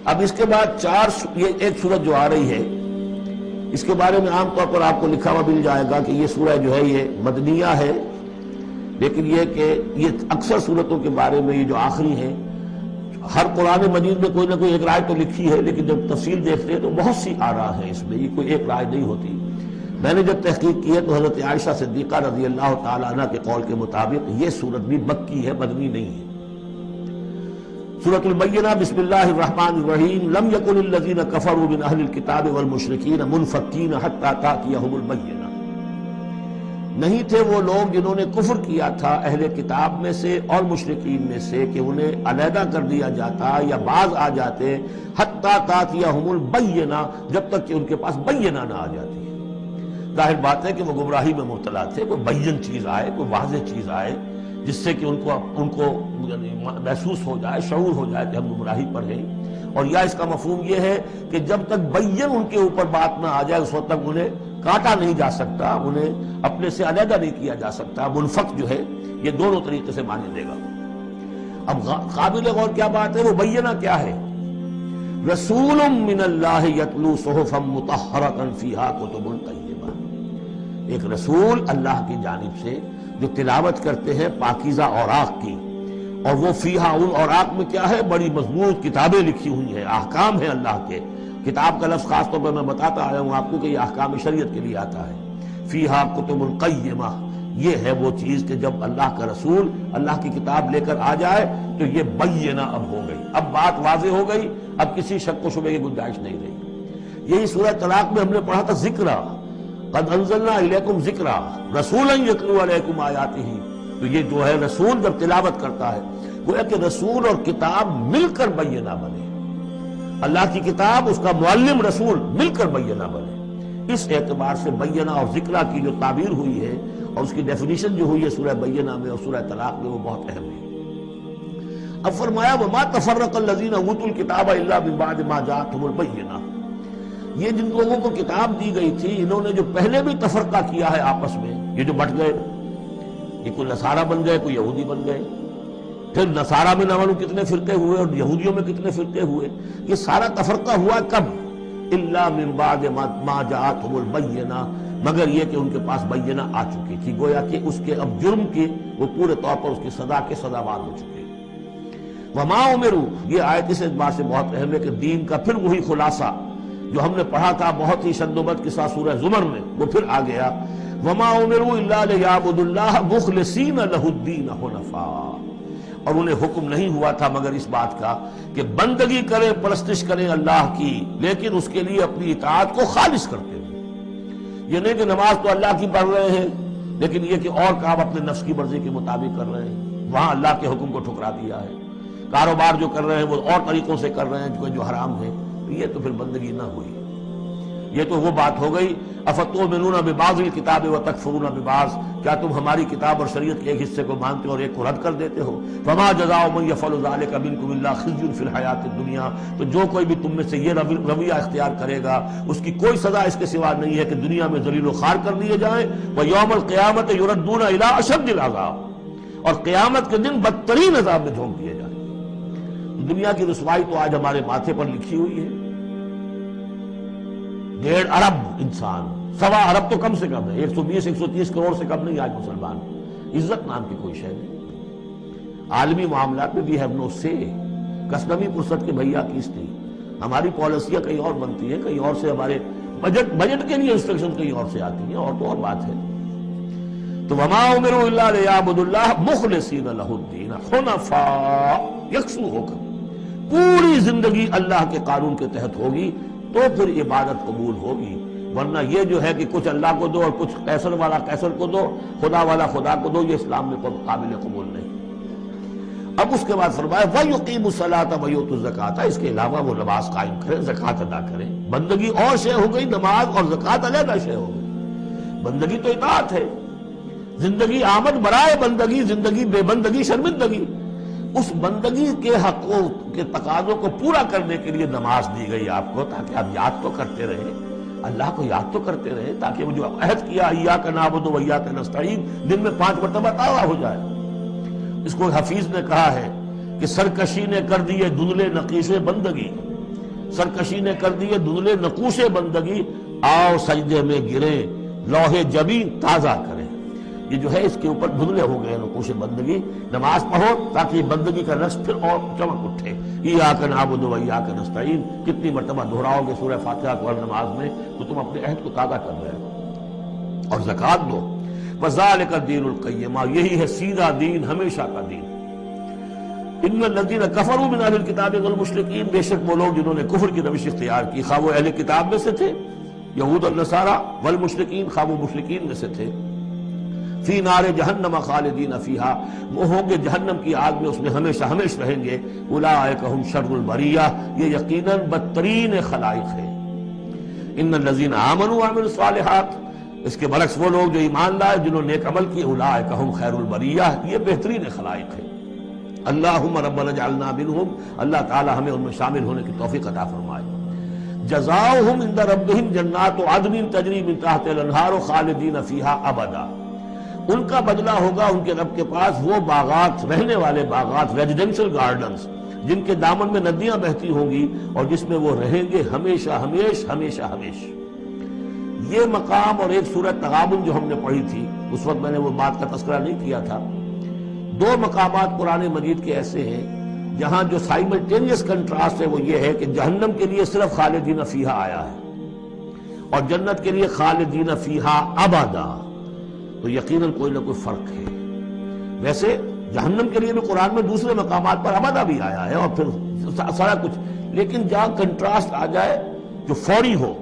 اب اس کے بعد یہ ایک سورت جو آ رہی ہے، اس کے بارے میں عام طور پر آپ کو لکھا ہوا مل جائے گا کہ یہ سورہ جو ہے یہ مدنیہ ہے، لیکن یہ کہ یہ اکثر سورتوں کے بارے میں یہ جو آخری ہے، ہر قرآن مجید میں کوئی نہ کوئی ایک رائے تو لکھی ہے، لیکن جب تفصیل دیکھتے ہیں تو بہت سی آراء ہیں اس میں، یہ کوئی ایک رائے نہیں ہوتی۔ میں نے جب تحقیق کی ہے تو حضرت عائشہ صدیقہ رضی اللہ تعالی عنہ کے قول کے مطابق یہ سورت بھی مکی ہے، مدنی نہیں ہے۔ سورۃ البینہ، بسم اللہ الرحمن الرحیم، لم یکن الذین کفروا من اہل الکتاب والمشرکین منفکین حتی تأتیہم البینہ۔ نہیں تھے وہ لوگ جنہوں نے کفر کیا تھا اہل کتاب میں سے اور مشرکین میں سے کہ انہیں علیحدہ کر دیا جاتا یا باز آ جاتے، حتی تأتیہم البینہ، جب تک کہ ان کے پاس بینہ نہ آ جاتی ہے۔ ظاہر بات ہے کہ وہ گمراہی میں مبتلا تھے، کوئی بین چیز آئے، کوئی واضح چیز آئے جس سے کہ ان کو محسوس ہو جائے، شعور ہو جائے کہ ہم گمراہی پر ہیں۔ اور یا اس کا مفہوم یہ ہے کہ جب تک بین ان کے اوپر بات نہ آ جائے اس وقت تک انہیں کاٹا نہیں جا سکتا، انہیں اپنے سے علیحدہ نہیں کیا جا سکتا۔ منفک جو ہے یہ دونوں طریقے سے معنی دے گا۔ اب قابل غور کیا بات ہے، وہ بینہ کیا ہے؟ رسول من اللہ یتلو صحفا مطہرۃ فیہا کتب طیبہ، ایک رسول اللہ کی جانب سے جو تلاوت کرتے ہیں پاکیزہ اوراق کی، اور وہ فیہا، ان اوراق میں کیا ہے؟ بڑی مضبوط کتابیں لکھی ہوئی ہیں، احکام ہیں اللہ کے۔ کتاب کا لفظ خاص طور پر میں بتاتا آیا ہوں آپ کو کہ یہ احکام شریعت کے لیے آتا ہے۔ فیہا کتب قیمہ، یہ ہے وہ چیز کہ جب اللہ کا رسول اللہ کی کتاب لے کر آ جائے تو یہ بینہ اب ہو گئی، اب بات واضح ہو گئی، اب کسی شک و شبہ کی گنجائش نہیں رہی۔ یہی سورہ طلاق میں ہم نے پڑھا تھا ذکرہ، قد انزلنا الیکم ذکرا رسولا یتلو علیکم آیاتہ، تو یہ جو ہے رسول جب تلاوت کرتا ہے گویا کہ رسول اور کتاب مل کر بینہ بنے، اللہ کی کتاب اس کا معلم رسول مل کر بینہ بنے۔ اس اعتبار سے بینہ اور ذکرہ کی جو تعبیر ہوئی ہے اور اس کی ڈیفینیشن جو ہوئی ہے سورہ بینہ میں اور سورہ طلاق میں، وہ بہت اہم ہے۔ اب فرمایا وما تفرق الذین اوتوا الکتاب الا من بعد ما جاءتهم البینہ، یہ جن لوگوں کو کتاب دی گئی تھی انہوں نے جو پہلے بھی تفرقہ کیا ہے آپس میں، یہ جو بٹ گئے، یہ کوئی نصارہ بن گئے، کوئی یہودی بن گئے، پھر نصارہ میں نہ معلوم کتنے فرقے ہوئے اور یہودیوں میں کتنے فرقے ہوئے، یہ سارا تفرقہ ہوا کب؟ الا من بعد ما جاءتهم البینہ، مگر یہ کہ ان کے پاس بینہ آ چکی تھی، گویا کہ اس کے اب جرم کی وہ پورے طور پر اس کی سزا کے سزاوار ہو چکے۔ وما امروا، یہ آیت اس اعتبار سے بہت اہم ہے کہ دین کا پھر وہی خلاصہ جو ہم نے پڑھا تھا بہت ہی شدت کے ساتھ سورہ زمر میں، وہ پھر آ گیا۔ وما امروا الا لیعبدوا اللہ مخلصین لہ الدین حنفاء، اور انہیں حکم نہیں ہوا تھا مگر اس بات کا کہ بندگی کریں، پرستش کریں اللہ کی، لیکن اس کے لیے اپنی اطاعت کو خالص کرتے ہوئے۔ یہ نہیں کہ نماز تو اللہ کی پڑھ رہے ہیں لیکن یہ کہ اور کام اپنے نفس کی مرضی کے مطابق کر رہے ہیں، وہاں اللہ کے حکم کو ٹھکرا دیا ہے۔ کاروبار جو کر رہے ہیں وہ اور طریقوں سے کر رہے ہیں جو حرام ہے، یہ تو پھر بندگی نہ ہوئی۔ یہ تو وہ بات ہو گئی افتؤمنون ببعض الکتاب وتکفرون ببعض، کیا تم ہماری کتاب اور شریعت کے ایک حصے کو مانتے ہو اور ایک کو رد کر دیتے ہو؟ فما جزاء من یفعل ذلک منکم الا خزی فی الحیاۃ الدنیا، تو جو کوئی بھی تم میں سے یہ رویہ اختیار کرے گا اس کی کوئی سزا اس کے سوا نہیں ہے کہ دنیا میں ذلیل و خوار کر دیے جائیں، ویوم القیامۃ یردون الی اشد العذاب، اور قیامت کے دن بدترین عذاب میں جھونک دیے جائیں۔ دنیا کی رسوائی تو آج ہمارے ماتھے پر لکھی ہوئی ہے۔ 1.5 ارب انسان، 1.25 ارب تو کم سے کم ہے، 120-130 کروڑ سے کم نہیں آج مسلمان، عزت نام کی کوئی شے نہیں۔ عالمی معاملات میں وی ہیو نو سے، کسٹمی پرست کے بھیا کیس نہیں، ہماری پالیسیاں کہیں اور بنتی ہیں، کہیں اور سے ہمارے بجٹ کے لیے انسٹرکشن کہیں اور سے آتی ہیں، اور تو اور بات ہے۔ تو وما امروا الا لیعبدوا اللہ مخلصین لہ الدین حنفاء، یکسو ہو کر پوری زندگی اللہ کے قانون کے تحت ہوگی تو پھر عبادت قبول ہوگی، ورنہ یہ جو ہے کہ کچھ اللہ کو دو اور کچھ قیصر والا قیصر کو دو، خدا والا خدا کو دو، یہ اسلام میں قابل قبول نہیں۔ اب اس کے بعد فرمایا وَيُقِيمُ الصَّلَاةَ وَيُؤْتُوا الزَّكَاةَ، اس کے علاوہ وہ نماز قائم کریں، زکوٰۃ ادا کریں۔ بندگی اور شے ہو گئی، نماز اور زکوٰۃ علیحدہ شے ہو گئی۔ بندگی تو اطاعت ہے، زندگی آمد برائے بندگی، زندگی بے بندگی شرمندگی۔ اس بندگی کے حقوں کے تقاضوں کو پورا کرنے کے لیے نماز دی گئی آپ کو، تاکہ آپ یاد تو کرتے رہیں، اللہ کو یاد تو کرتے رہیں، تاکہ وہ جو عہد کیا ایاک نعبد و ایاک نستعین دن میں 5 مرتبہ تازہ ہو جائے۔ اس کو حفیظ نے کہا ہے کہ سرکشی نے کر دیے دھندلے نقیص بندگی، سرکشی نے کر دیے دھندلے نقوش بندگی، آؤ سجدے میں گریں لوح جبین تازہ کریں۔ یہ جو ہے اس کے اوپر دھندلے ہو گئے نقوش بندگی، نماز پڑھو تاکہ بندگی کا رس پھر اور چمک اٹھے۔ ایاک نعبد و ایاک نستعین، کتنی مرتبہ دہراؤ گے سورہ فاتحہ کو ہر نماز میں تو تم اپنے عہد کو تازہ کر رہے ہو۔ اور زکوٰۃ دو، وذالک الدین القیمہ، یہی ہے سیدھا دین، ہمیشہ کا دین۔ ان الذین کفروا من اہل الکتاب والمشرکین، بے شک وہ لوگ جنہوں نے کفر کی روش اختیار کی، خواہ وہ اہل کتاب میں سے تھے یہود اور نصارہ، والمشرکین خواہ وہ مشرکین میں سے تھے، فی نار جہنم خالدین فیہا، وہ ہوں گے جہنم کی آگ میں اس میں ہمیشہ ہمیشہ رہیں گے۔ اولئک ہم شر البریہ، یہ یقیناً بدترین خلائق ہے۔ ان الذین آمنوا وعملوا الصالحات، اس کے برعکس وہ لوگ جو ایمان لائے جنہوں نے نیک عمل کیے، اولئک ہم خیر البریہ، یہ بہترین خلائق ہے۔ اللہم ربنا اجعلنا منہم، اللہ تعالی ہمیں ان میں شامل ہونے کی توفیق عطا فرمائے۔ جزاؤہم عند ربہم جنات عدن تجری من تحتہا الانہار خالدین فیہا ابدا، ان کا بدلہ ہوگا ان کے رب کے پاس وہ باغات، رہنے والے باغات، ریزیڈینشل گارڈنز، جن کے دامن میں ندیاں بہتی ہوں گی اور جس میں وہ رہیں گے ہمیشہ ہمیش ہمیشہ ہمیش۔ یہ مقام اور ایک سورہ تغابن جو ہم نے پڑھی تھی، اس وقت میں نے وہ بات کا تذکرہ نہیں کیا تھا، دو مقامات قرآن مجید کے ایسے ہیں جہاں جو سائملٹینیس کنٹراسٹ ہے وہ یہ ہے کہ جہنم کے لیے صرف خالدین فیہا آیا ہے اور جنت کے لیے خالدین فیہا ابدا، تو یقیناً کوئی نہ کوئی فرق ہے۔ ویسے جہنم کے لیے بھی قرآن میں دوسرے مقامات پر ابدا بھی آیا ہے اور پھر سارا کچھ، لیکن جہاں کنٹراسٹ آ جائے جو فوری ہو،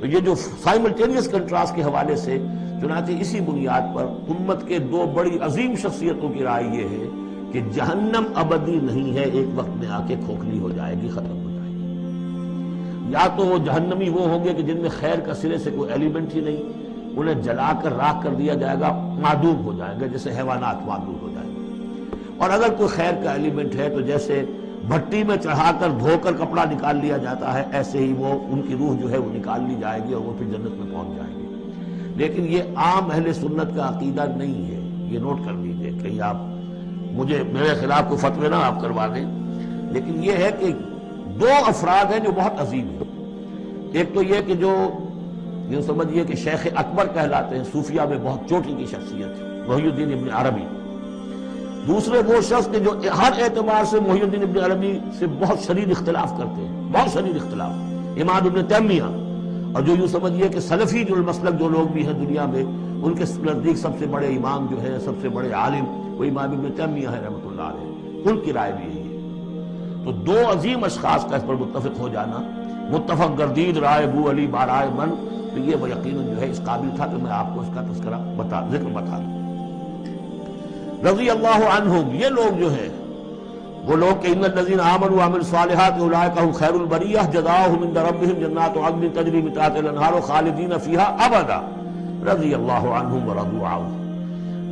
تو یہ جو سائملٹینیس کنٹراسٹ کے حوالے سے چنانچہ اسی بنیاد پر امت کے دو بڑی عظیم شخصیتوں کی رائے یہ ہے کہ جہنم ابدی نہیں ہے، ایک وقت میں آ کے کھوکھلی ہو جائے گی، ختم ہو جائے گی۔ یا تو وہ جہنمی وہ ہوں گے کہ جن میں خیر کا سرے سے کوئی ایلیمنٹ ہی نہیں، انہیں جلا کر راکھ کر دیا جائے گا، معدوم ہو جائے گا، جیسے حیوانات معدوم ہو جائیں گے۔ اور اگر کوئی خیر کا ایلیمنٹ ہے تو جیسے بھٹی میں چڑھا کر دھو کر کپڑا نکال لیا جاتا ہے، ایسے ہی وہ ان کی روح جو ہے وہ نکال لی جائے گی اور وہ پھر جنت میں پہنچ جائیں گے۔ لیکن یہ عام اہل سنت کا عقیدہ نہیں ہے، یہ نوٹ کر لیجئے، کہیں آپ میرے خلاف کوئی فتوی نہ آپ کروا دیں، لیکن یہ ہے کہ دو افراد ہیں جو بہت عظیم ہیں۔ ایک تو یہ کہ جو یہ سمجھیے کہ شیخ اکبر کہلاتے ہیں، صوفیہ میں بہت چوٹی کی شخصیت ہے، محی الدین ابن عربی۔ دوسرے وہ شخص کہ جو ہر اعتبار سے محی الدین ابن عربی سے بہت شدید اختلاف کرتے ہیں، بہت شدید اختلاف، امام ابن تیمیہ، اور جو یوں سمجھیے کہ سلفی جو المسلک جو لوگ بھی ہیں دنیا میں، ان کے نزدیک سب سے بڑے امام جو ہیں، سب سے بڑے عالم وہ امام ابن تیمیہ ہے رحمۃ اللہ علیہ، ان کی رائے بھی ہے۔ تو دو عظیم اشخاص کا اس پر متفق ہو جانا، متفق گردید رائے بو علی بارائے من، تو یہ وہ یقیناً جو ہے اس قابل تھا کہ میں آپ کو اس کا تذکرہ ذکر بتا دوں۔ رضی اللہ عنہم، یہ لوگ جو ہیں وہ لوگ کہ ان الذین آمنوا وعملوا الصالحات اولئک هم خیر البریہ جزاؤہم عند ربہم جنات عدن تجری من تحتہا الانہار خالدین فیہا ابدا رضی اللہ عنہم ورضوا عنہ،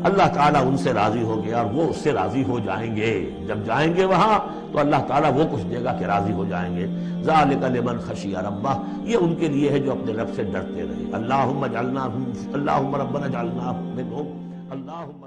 اللہ تعالیٰ ان سے راضی ہو گیا اور وہ اس سے راضی ہو جائیں گے۔ جب جائیں گے وہاں تو اللہ تعالیٰ وہ کچھ دے گا کہ راضی ہو جائیں گے۔ ذالک لمن خشی ربہ، یہ ان کے لیے ہے جو اپنے رب سے ڈرتے رہے۔ اللہم ربنا اجعلنا منہم، اللہم